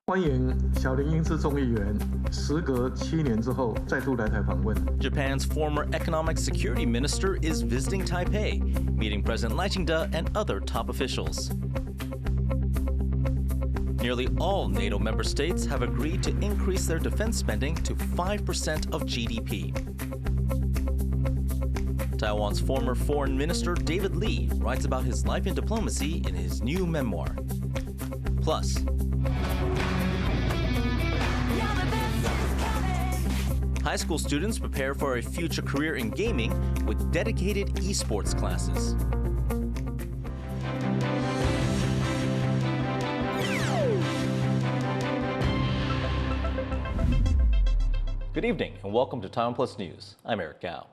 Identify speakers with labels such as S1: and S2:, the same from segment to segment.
S1: 欢迎小林英姿众议员，时隔7年之后再度来台访问。
S2: Japan's former economic security minister is visiting Taipei, meeting President Ching-te and other top officials. Nearly all NATO member states have agreed to increase their defense spending to 5% of GDP. Taiwan's former foreign minister David Lee writes about his life in diplomacy in his new memoir. Plus, high school students prepare for a future career in gaming with dedicated esports classes. Good evening and welcome to TaiwanPlus News. I'm Eric Gao.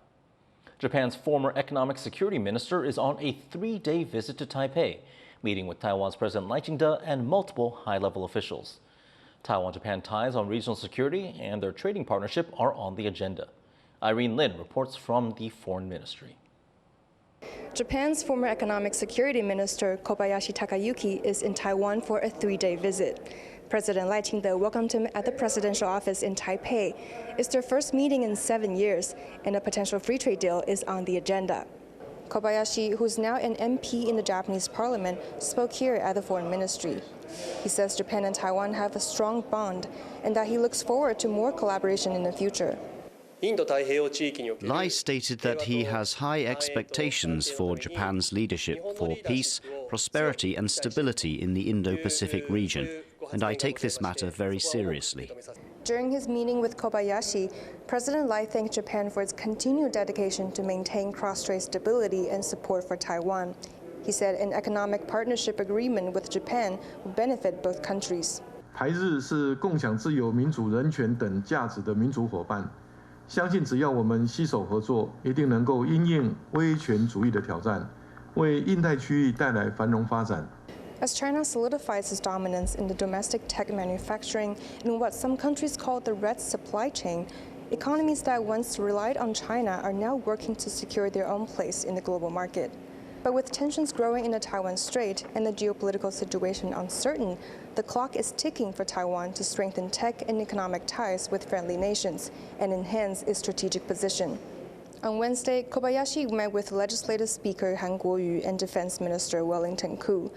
S2: Japan's former economic security minister is on a 3-day visit to Taipei, meeting with Taiwan's President Ching-te and multiple high-level officials. Taiwan-Japan ties on regional security and their trading partnership are on the agenda. Irene Lin reports from the Foreign Ministry.
S3: Japan's former economic security minister Kobayashi Takayuki is in Taiwan for a 3-day visit. President Ching-te welcomed him at the presidential office in Taipei. It's their first meeting in 7 years, and a potential free trade deal is on the agenda. Kobayashi, who's now an MP in the Japanese parliament, spoke here at the Foreign Ministry. He says Japan and Taiwan have a strong bond and that he looks forward to more collaboration in the future.
S4: Lai stated that he has high expectations for Japan's leadership for peace, prosperity and stability in the Indo-Pacific region, and I take this matter very seriously.
S3: During his meeting with Kobayashi, President Lai thanked Japan for its continued dedication to maintain cross-strait stability and support for Taiwan. He said an economic partnership agreement with Japan would benefit both countries.
S1: 台日是共享自由、民主、人权等价值的民主伙伴，相信只要我们携手合作，一定能够因应威权主义的挑战，为印太区域带来繁荣发展。
S3: As China solidifies its dominance in the domestic tech manufacturing in what some countries call the red supply chain, economies that once relied on China are now working to secure their own place in the global market. But with tensions growing in the Taiwan Strait and the geopolitical situation uncertain, the clock is ticking for Taiwan to strengthen tech and economic ties with friendly nations and enhance its strategic position. On Wednesday, Kobayashi met with Legislative Speaker Han Kuo-yu and Defense Minister Wellington Koo.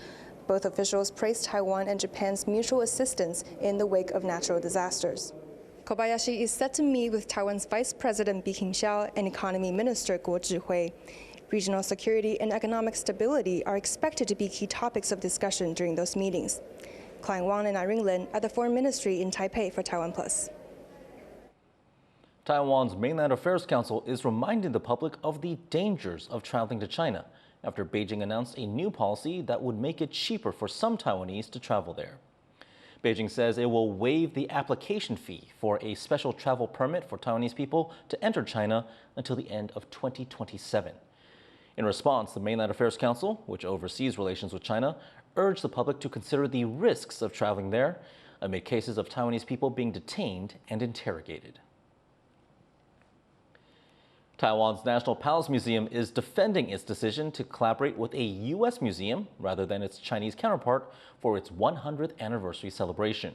S3: Both officials praised Taiwan and Japan's mutual assistance in the wake of natural disasters. Kobayashi is set to meet with Taiwan's Vice President Bi King-hsiao and Economy Minister Guo Zhihui. Regional security and economic stability are expected to be key topics of discussion during those meetings. Klein Wang and Irene Lin at the Foreign Ministry in Taipei for TaiwanPlus.
S2: Taiwan's Mainland Affairs Council is reminding the public of the dangers of traveling to China after Beijing announced a new policy that would make it cheaper for some Taiwanese to travel there. Beijing says it will waive the application fee for a special travel permit for Taiwanese people to enter China until the end of 2027. In response, the Mainland Affairs Council, which oversees relations with China, urged the public to consider the risks of traveling there amid cases of Taiwanese people being detained and interrogated. Taiwan's National Palace Museum is defending its decision to collaborate with a U.S. museum rather than its Chinese counterpart for its 100th anniversary celebration.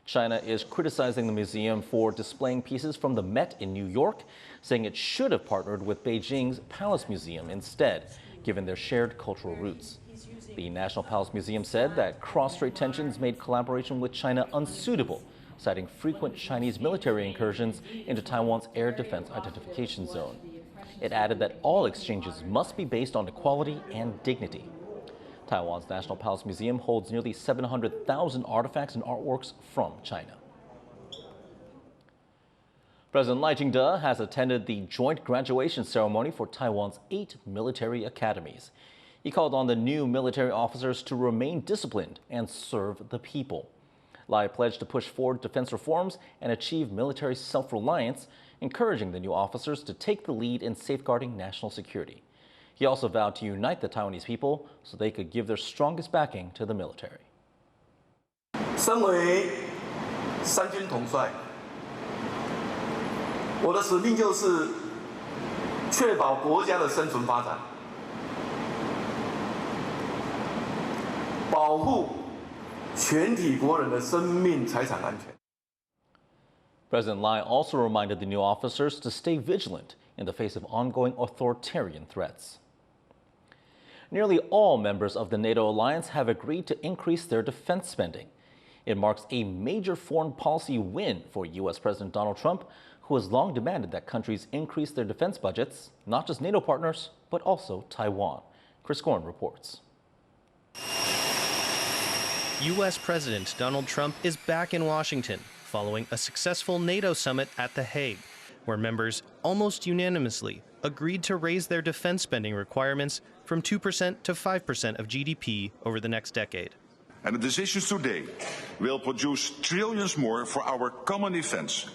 S2: China is criticizing the museum for displaying pieces from the Met in New York, saying it should have partnered with Beijing's Palace Museum instead, given their shared cultural roots. The National Palace Museum said that cross-strait tensions made collaboration with China unsuitable, citing frequent Chinese military incursions into Taiwan's air defense identification zone. It added that all exchanges must be based on equality and dignity. Taiwan's National Palace Museum holds nearly 700,000 artifacts and artworks from China. President Ching-te has attended the joint graduation ceremony for Taiwan's 8 military academies. He called on the new military officers to remain disciplined and serve the people. Lai pledged to push forward defense reforms and achieve military self-reliance, encouraging the new officers to take the lead in safeguarding national security. He also vowed to unite the Taiwanese people so they could give their strongest backing to the military.
S1: 身为三军统帅，我的使命就是确保国家的生存发展。保护全体国人的生命财产安全。
S2: President Lai also reminded the new officers to stay vigilant in the face of ongoing authoritarian threats. Nearly all members of the NATO alliance have agreed to increase their defense spending. It marks a major foreign policy win for U.S. President Donald Trump, who has long demanded that countries increase their defense budgets, not just NATO partners, but also Taiwan. Chris Gorn reports.
S5: U.S. President Donald Trump is back in Washington following a successful NATO summit at The Hague, where members almost unanimously agreed to raise their defense spending requirements from 2% to 5% of GDP over the next decade.
S6: And the decisions today will produce trillions more for our common defense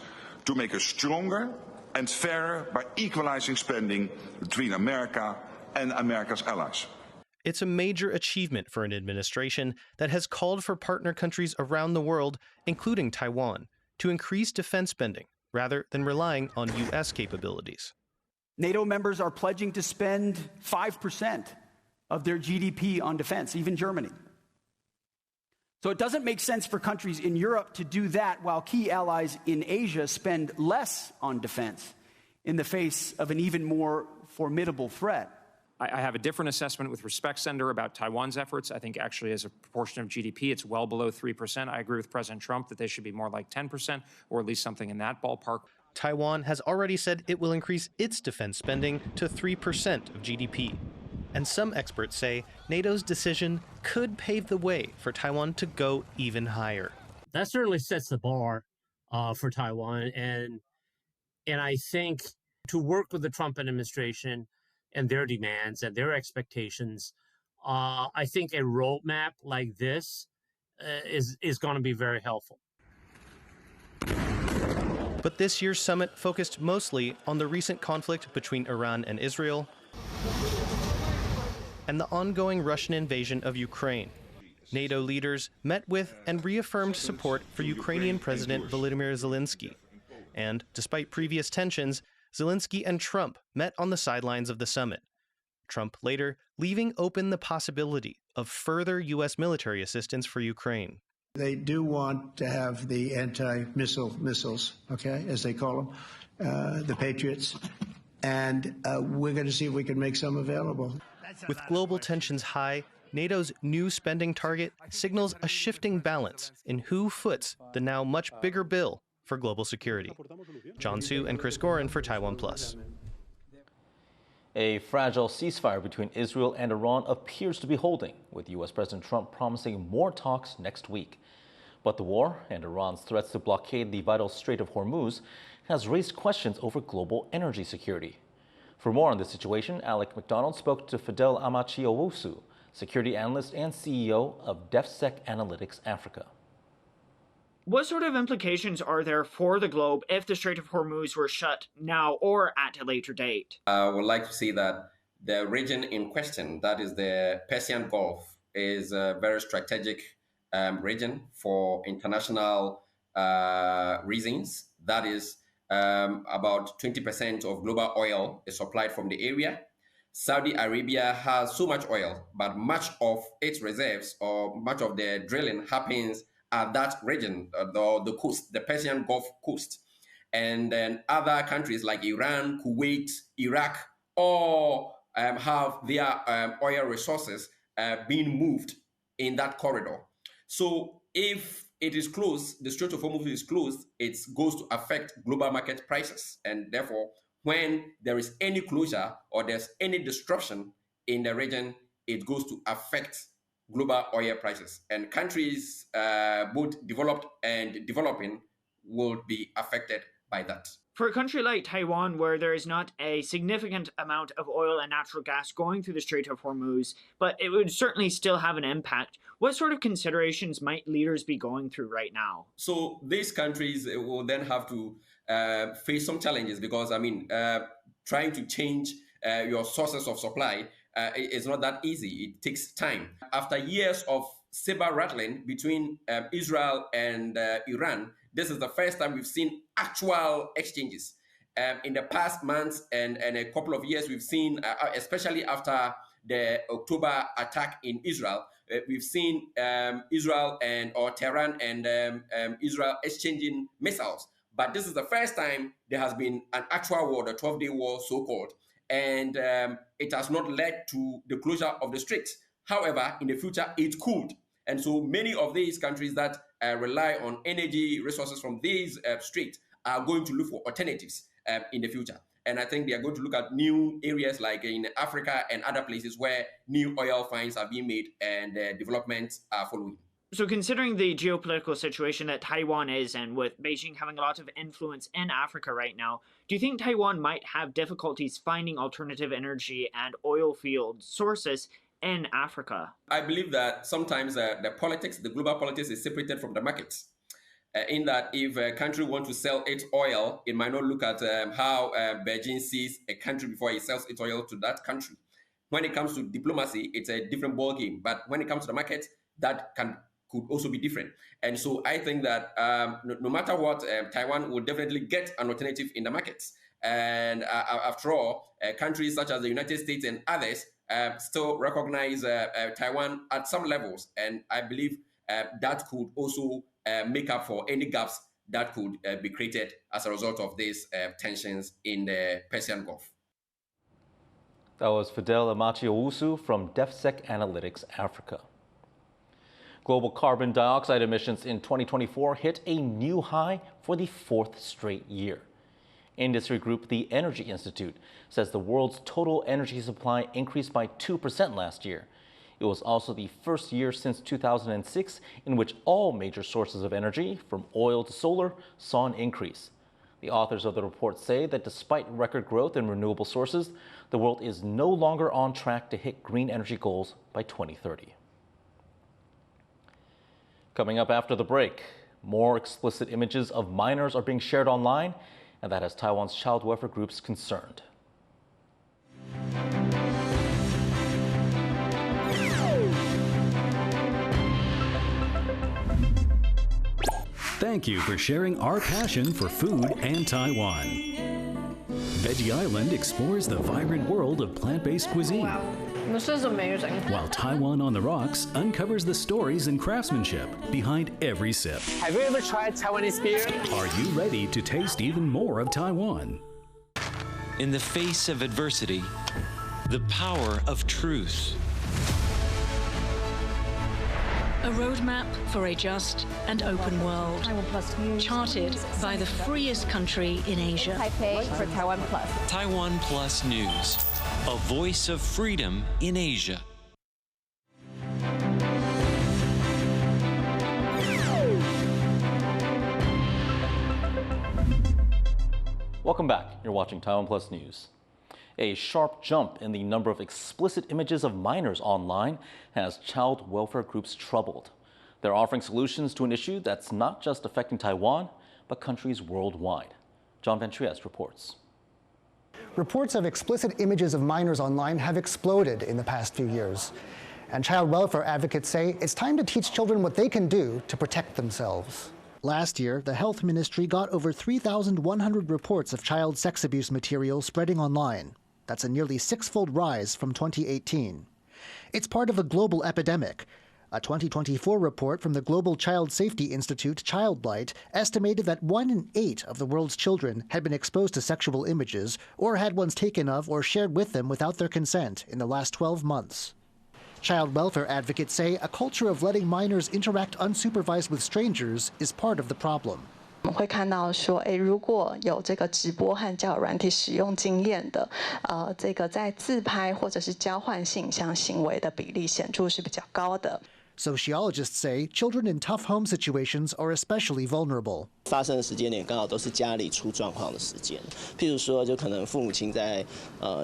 S6: to make us stronger and fairer by equalizing spending between America and America's allies.
S5: It's a major achievement for an administration that has called for partner countries around the world, including Taiwan, to increase defense spending rather than relying on U.S. capabilities.
S7: NATO members are pledging to spend 5% of their GDP on defense, even Germany. So it doesn't make sense for countries in Europe to do that while key allies in Asia spend less on defense in the face of an even more formidable threat.
S8: I have a different assessment with respect, Senator, about Taiwan's efforts. I think actually as a proportion of GDP, it's well below 3%. I agree with President Trump that they should be more like 10%, or at least something in that ballpark.
S5: Taiwan has already said it will increase its defense spending to 3% of GDP. And some experts say NATO's decision could pave the way for Taiwan to go even higher.
S9: That certainly sets the bar for Taiwan. And I think to work with the Trump administration and their demands and their expectations, I think a roadmap like this is going to be very helpful.
S5: But this year's summit focused mostly on the recent conflict between Iran and Israel and the ongoing Russian invasion of Ukraine. NATO leaders met with and reaffirmed support for Ukrainian President Volodymyr Zelensky. And despite previous tensions, Zelensky and Trump met on the sidelines of the summit. Trump later leaving open the possibility of further U.S. military assistance for Ukraine.
S10: They do want to have the anti-missile missiles, okay, as they call them, the Patriots, and we're going to see if we can make some available.
S5: With global tensions high, NATO's new spending target signals a shifting balance in who foots the now much bigger bill for global security. John Su and Chris Gorin for TaiwanPlus.
S2: A fragile ceasefire between Israel and Iran appears to be holding, with U.S. President Trump promising more talks next week. But the war and Iran's threats to blockade the vital Strait of Hormuz has raised questions over global energy security. For more on this situation, Alec McDonald spoke to Fidel Amachi-Owusu, security analyst and CEO of DefSec Analytics Africa.
S11: What sort of implications are there for the globe if the Strait of Hormuz were shut now or at a later date?
S12: I would like to see that the region in question, that is the Persian Gulf, is a very strategic region for international reasons. That is, about 20% of global oil is supplied from the area. Saudi Arabia has so much oil, but much of its reserves or much of the drilling happens at that region, the coast, the Persian Gulf coast. And then other countries like Iran, Kuwait, Iraq, all have their oil resources being moved in that corridor. So if it is closed, the Strait of Hormuz is closed, it goes to affect global market prices. And therefore, when there is any closure or there's any disruption in the region, it goes to affect global oil prices. And countries, both developed and developing, will be affected by that.
S11: For a country like Taiwan, where there is not a significant amount of oil and natural gas going through the Strait of Hormuz, but it would certainly still have an impact, what sort of considerations might leaders be going through right now?
S12: So these countries will then have to face some challenges because, trying to change your sources of supply is not that easy. It takes time. After years of saber rattling between Israel and Iran, this is the first time we've seen actual exchanges. In the past months and a couple of years, we've seen, especially after the October attack in Israel, we've seen Israel or Tehran and Israel exchanging missiles. But this is the first time there has been an actual war, the 12-day war, so-called, and it has not led to the closure of the Strait. However, in the future, it could. And so many of these countries that rely on energy resources from these straits are going to look for alternatives in the future. And I think they are going to look at new areas like in Africa and other places where new oil finds are being made and developments are following.
S11: So considering the geopolitical situation that Taiwan is in, with Beijing having a lot of influence in Africa right now, do you think Taiwan might have difficulties finding alternative energy and oil field sources in Africa?
S12: I believe that sometimes the global politics is separated from the markets. In that if a country wants to sell its oil, it might not look at how Beijing sees a country before it sells its oil to that country. When it comes to diplomacy, it's a different ballgame. But when it comes to the market, that could also be different. And so I think that no matter what, Taiwan will definitely get an alternative in the markets. And after all, countries such as the United States and others still recognize Taiwan at some levels. And I believe that could also make up for any gaps that could be created as a result of these tensions in the Persian Gulf.
S2: That was Fidel Amachi-Owusu from DefSec Analytics Africa. Global carbon dioxide emissions in 2024 hit a new high for the fourth straight year. Industry group The Energy Institute says the world's total energy supply increased by 2% last year. It was also the first year since 2006 in which all major sources of energy, from oil to solar, saw an increase. The authors of the report say that despite record growth in renewable sources, the world is no longer on track to hit green energy goals by 2030. Coming up after the break, more explicit images of minors are being shared online, and that has Taiwan's child welfare groups concerned.
S13: Thank you for sharing our passion for food and Taiwan. Veggie Island explores the vibrant world of plant-based cuisine.
S14: Wow. This is amazing.
S13: While Taiwan on the Rocks uncovers the stories and craftsmanship behind every sip.
S14: Have you ever tried Taiwanese beer?
S13: Are you ready to taste even more of Taiwan?
S15: In the face of adversity, the power of truth.
S16: A roadmap for a just and open world, charted by the freest country in Asia.
S17: Taipei for TaiwanPlus.
S15: TaiwanPlus News, a voice of freedom in Asia.
S2: Welcome back. You're watching TaiwanPlus News. A sharp jump in the number of explicit images of minors online has child welfare groups troubled. They're offering solutions to an issue that's not just affecting Taiwan, but countries worldwide. John Van Trieste reports.
S18: Reports of explicit images of minors online have exploded in the past few years. And child welfare advocates say it's time to teach children what they can do to protect themselves. Last year, the Health Ministry got over 3,100 reports of child sex abuse material spreading online. That's a nearly six-fold rise from 2018. It's part of a global epidemic. A 2024 report from the Global Child Safety Institute, Childlight, estimated that 1 in 8 of the world's children had been exposed to sexual images or had ones taken of or shared with them without their consent in the last 12 months. Child welfare advocates say a culture of letting minors interact unsupervised with strangers is part of the problem.
S19: 我们会看到说，如果有这个直播和交友软体使用经验的，这个在自拍或者是交换性向行为的比例显著是比较高的。
S18: Sociologists say children in tough home situations are especially vulnerable.
S20: 发生的时间点刚好都是家里出状况的时间，譬如说，就可能父母亲在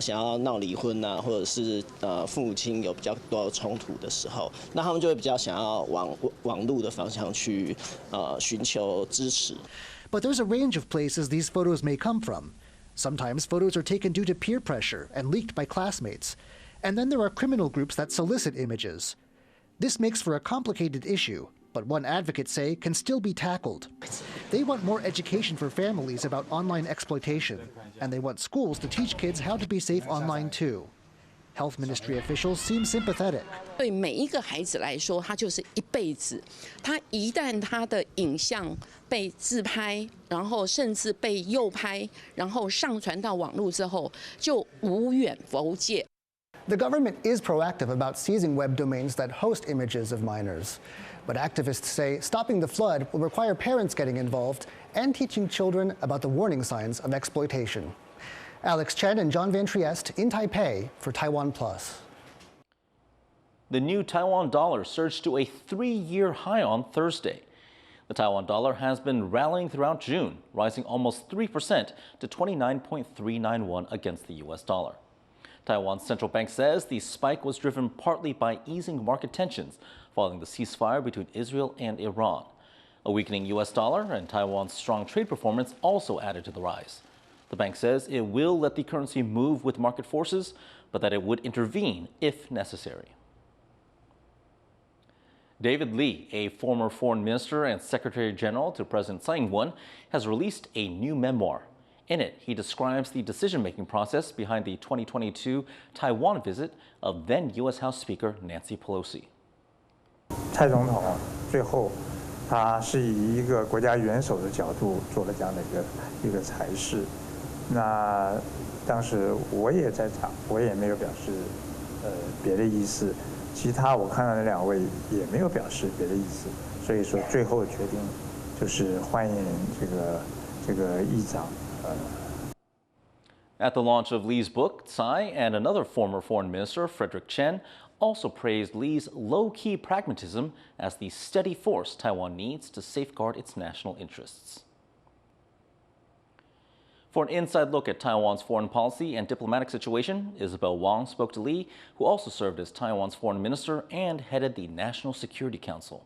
S20: 想要闹离婚啊，或者是父母亲有比较多冲突的时候，那他们就会比较想要往网络的方向去寻求支持。
S18: But there's a range of places these photos may come from. Sometimes photos are taken due to peer pressure and leaked by classmates. And then there are criminal groups that solicit images. This makes for a complicated issue, but one advocates say can still be tackled. They want more education for families about online exploitation, and they want schools to teach kids how to be safe online too. Health Ministry officials seem sympathetic.
S17: 对每一个孩子来说，他就是一辈子。他一旦他的影像被自拍，然后甚至被诱拍，然后上传到网络之后，就无远弗届。
S18: The government is proactive about seizing web domains that host images of minors. But activists say stopping the flood will require parents getting involved and teaching children about the warning signs of exploitation. Alex Chen and John Van Trieste in Taipei for TaiwanPlus.
S2: The new Taiwan dollar surged to a 3-year high on Thursday. The Taiwan dollar has been rallying throughout June, rising almost 3% to 29.391 against the U.S. dollar. Taiwan's central bank says the spike was driven partly by easing market tensions following the ceasefire between Israel and Iran. A weakening U.S. dollar and Taiwan's strong trade performance also added to the rise. The bank says it will let the currency move with market forces, but that it would intervene if necessary. David Lee, a former foreign minister and secretary general to President Tsai Ing-wen, has released a new memoir. In it, he describes the decision-making process behind the 2022 Taiwan visit of then U.S. House Speaker Nancy Pelosi.
S21: 蔡总统最后，他是以一个国家元首的角度做了这样的一个裁示。那当时我也在场，我也没有表示别的意思。其他我看到的2位也没有表示别的意思。所以说，最后决定就是欢迎这个议长。
S2: At the launch of Lee's book, Tsai and another former foreign minister, Frederick Chen, also praised Lee's low-key pragmatism as the steady force Taiwan needs to safeguard its national interests. For an inside look at Taiwan's foreign policy and diplomatic situation, Isabel Wang spoke to Lee, who also served as Taiwan's foreign minister and headed the National Security Council.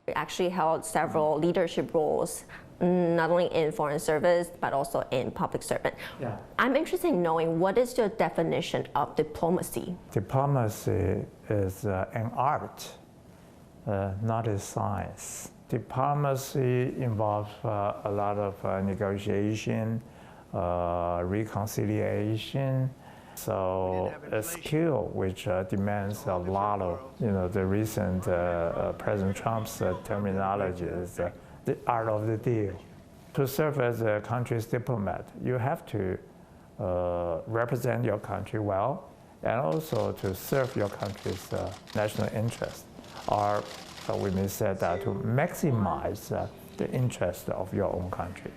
S22: We actually held several leadership roles, not only in foreign service, but also in public servant. Yeah. I'm interested in knowing, what is your definition of diplomacy?
S21: Diplomacy is an art, not a science. Diplomacy involves a lot of negotiation, reconciliation. So a skill which demands a lot of, the recent President Trump's terminology is the art of the deal. To serve as a country's diplomat, you have to represent your country well, and also to serve your country's national interest, or we may say that to maximize the interest of your own country.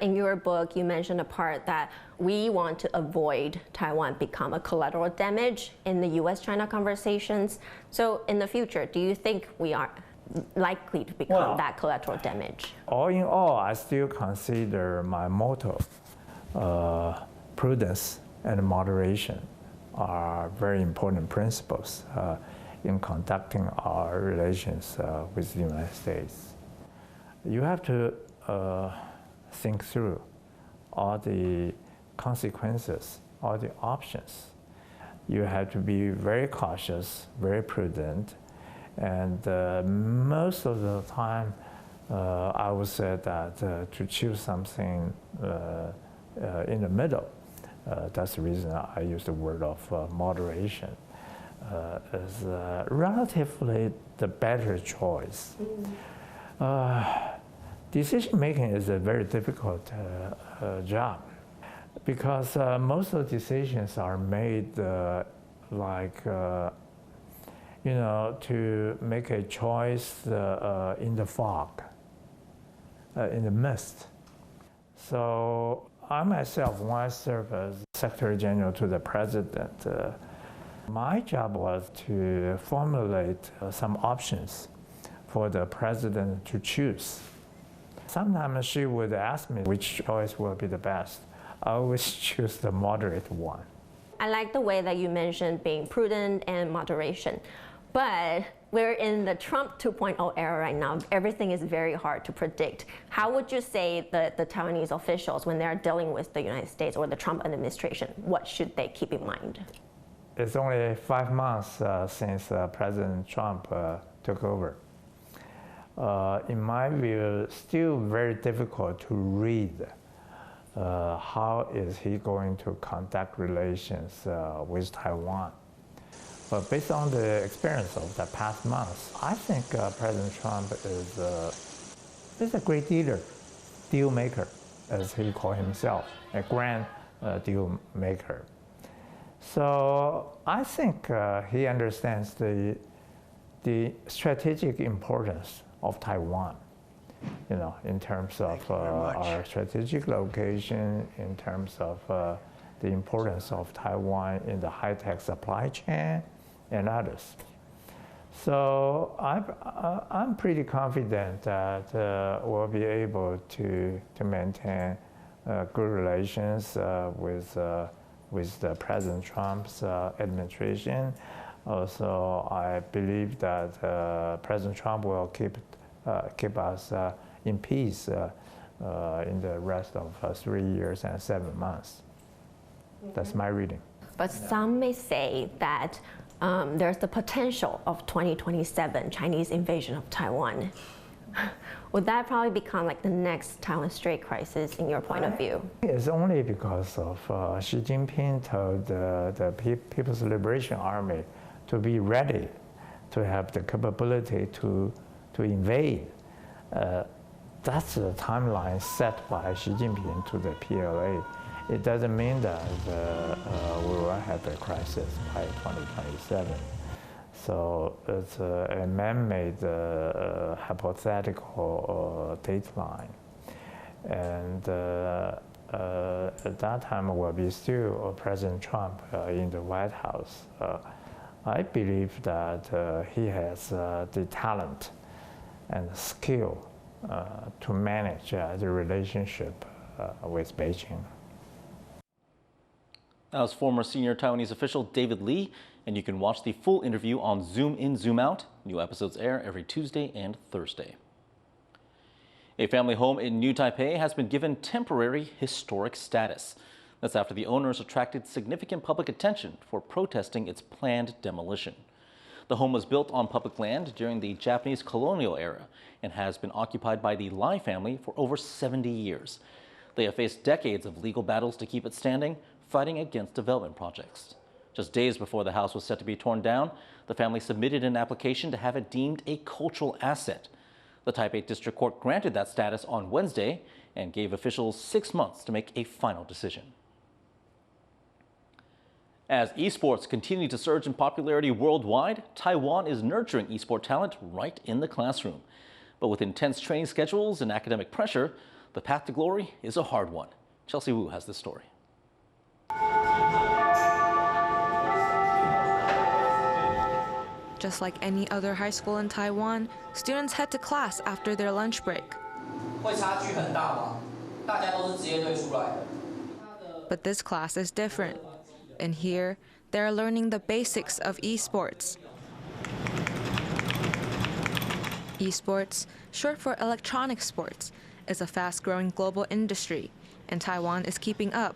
S22: In your book, you mentioned a part that we want to avoid Taiwan become a collateral damage in the U.S.-China conversations. So in the future, do you think we are likely to become that collateral damage?
S21: All in all, I still consider my motto, prudence and moderation, are very important principles in conducting our relations with the United States. You have to think through all the consequences, all the options. You have to be very cautious, very prudent, and most of the time, I would say that to choose something in the middle, that's the reason I use the word of moderation, is relatively the better choice. Decision making is a very difficult job, because most of the decisions are made to make a choice in the fog, in the mist. So I myself, when I served as Secretary General to the President, my job was to formulate some options for the President to choose. Sometimes she would ask me which choice will be the best. I always choose the moderate one.
S22: I like the way that you mentioned being prudent and moderation. But we're in the Trump 2.0 era right now. Everything is very hard to predict. How would you say the Taiwanese officials, when they're dealing with the United States or the Trump administration, what should they keep in mind?
S21: It's only 5 months since President Trump took over. In my view, still very difficult to read how is he going to conduct relations with Taiwan? But based on the experience of the past months, I think President Trump is a great deal maker, as he calls himself, a grand deal maker. So I think he understands the strategic importance of Taiwan, in terms of our strategic location, in terms of the importance of Taiwan in the high-tech supply chain and others. So I'm pretty confident that we'll be able to maintain good relations with the President Trump's administration. Also, I believe that President Trump will keep us in peace in the rest of 3 years and 7 months. That's my reading.
S22: But some may say that there's the potential of 2027 Chinese invasion of Taiwan. Would that probably become like the next Taiwan Strait crisis in your point of view?
S21: It's only because of Xi Jinping told the People's Liberation Army to be ready, to have the capability to invade. That's the timeline set by Xi Jinping to the PLA. It doesn't mean that we will have a crisis by 2027. So it's a man-made hypothetical dateline. And at that time will be still President Trump in the White House. I believe that he has the talent and the skill to manage the relationship with Beijing.
S2: That was former senior Taiwanese official David Lee, and you can watch the full interview on Zoom In, Zoom Out. New episodes air every Tuesday and Thursday. A family home in New Taipei has been given temporary historic status. That's after the owners attracted significant public attention for protesting its planned demolition. The home was built on public land during the Japanese colonial era and has been occupied by the Lai family for over 70 years. They have faced decades of legal battles to keep it standing, fighting against development projects. Just days before the house was set to be torn down, the family submitted an application to have it deemed a cultural asset. The Taipei District Court granted that status on Wednesday and gave officials 6 months to make a final decision. As esports continue to surge in popularity worldwide, Taiwan is nurturing esport talent right in the classroom. But with intense training schedules and academic pressure, the path to glory is a hard one. Chelsea Wu has this story.
S3: Just like any other high school in Taiwan, students head to class after their lunch break. But this class is different. And here, they're learning the basics of esports. Esports, short for electronic sports, is a fast-growing global industry, and Taiwan is keeping up.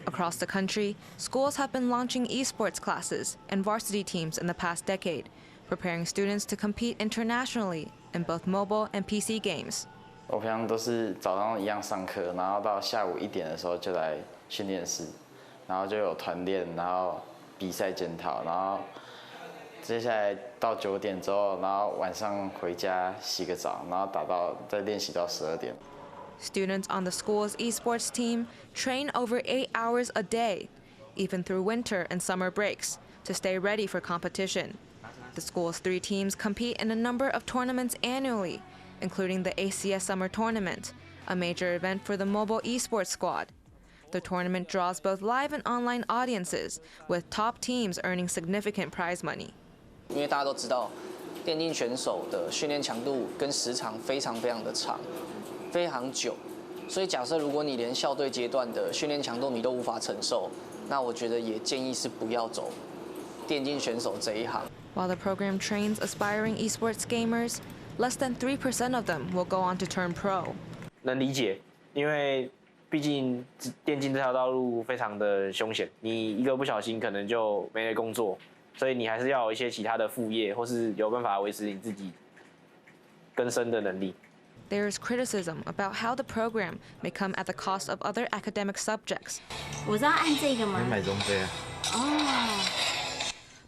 S3: Across the country, schools have been launching esports classes and varsity teams in the past decade, preparing students to compete internationally in both mobile and PC games.
S4: 我平常都是早上一样上课，然后到下午1点的时候就来训练室，然后就有团练，然后比赛检讨，然后接下来到9点之后，然后晚上回家洗个澡，然后再练习到12点。
S3: Students on the school's esports team train over 8 hours a day, even through winter and summer breaks, to stay ready for competition. The school's 3 teams compete in a number of tournaments annually, including the ACS Summer Tournament, a major event for the mobile esports squad. The tournament draws both live and online audiences, with top teams earning significant prize money.
S23: 因为大家都知道，电竞选手的训练强度跟时长非常的长，非常久。所以假设如果你连校队阶段的训练强度你都无法承受，那我觉得也建议是不要走电竞选手这一行。
S3: While the program trains aspiring esports gamers, less than 3% of them will go on to turn pro.
S23: 能理解，因为毕竟电竞这条道路非常的凶险，你一个不小心可能就没了工作，所以你还是要有一些其他的副业，或是有办法维持你自己更生的能力。
S3: There is criticism about how the program may come at the cost of other academic subjects.
S1: 我是要按这个吗？
S6: 买中杯啊。
S1: 哦。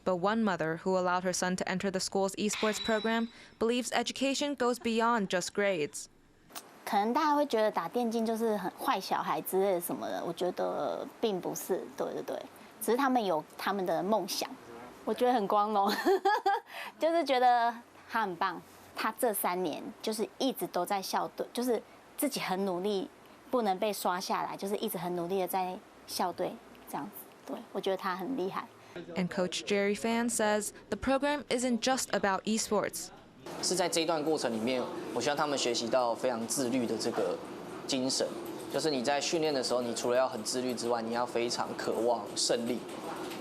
S3: But one mother who allowed her son to enter the school's esports program believes education goes beyond just grades.
S1: 可能大家会觉得打电竞就是很坏小孩之类的什么的，我觉得并不是，对，只是他们有他们的梦想，我觉得很光荣，就是觉得他很棒。他这3年就是一直都在校队，就是自己很努力，不能被刷下来，就是一直很努力的在校队这样子。对，我觉得他很厉害。
S3: And Coach Jerry Fan says the program isn't just about esports.
S23: 是在这一段过程里面，我希望他们学习到非常自律的这个精神，就是你在训练的时候，你除了要很自律之外，你要非常渴望胜利。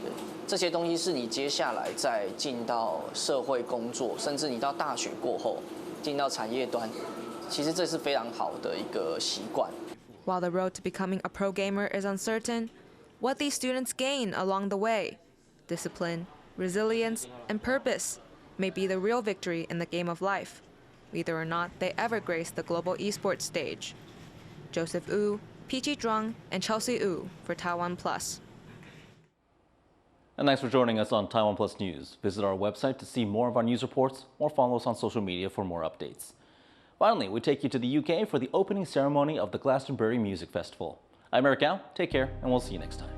S23: 对，这些东西是你接下来在进到社会工作，甚至你到大学过后进到产业端，其实这是非常好的一个习惯。
S3: While the road to becoming a pro gamer is uncertain, what these students gain along the way, discipline, resilience, and purpose, may be the real victory in the game of life, whether or not they ever grace the global esports stage. Joseph Wu, Peachy Zhuang, and Chelsea Wu for TaiwanPlus.
S2: And thanks for joining us on TaiwanPlus News. Visit our website to see more of our news reports or follow us on social media for more updates. Finally, we take you to the UK for the opening ceremony of the Glastonbury Music Festival. I'm Eric Gao. Take care, and we'll see you next time.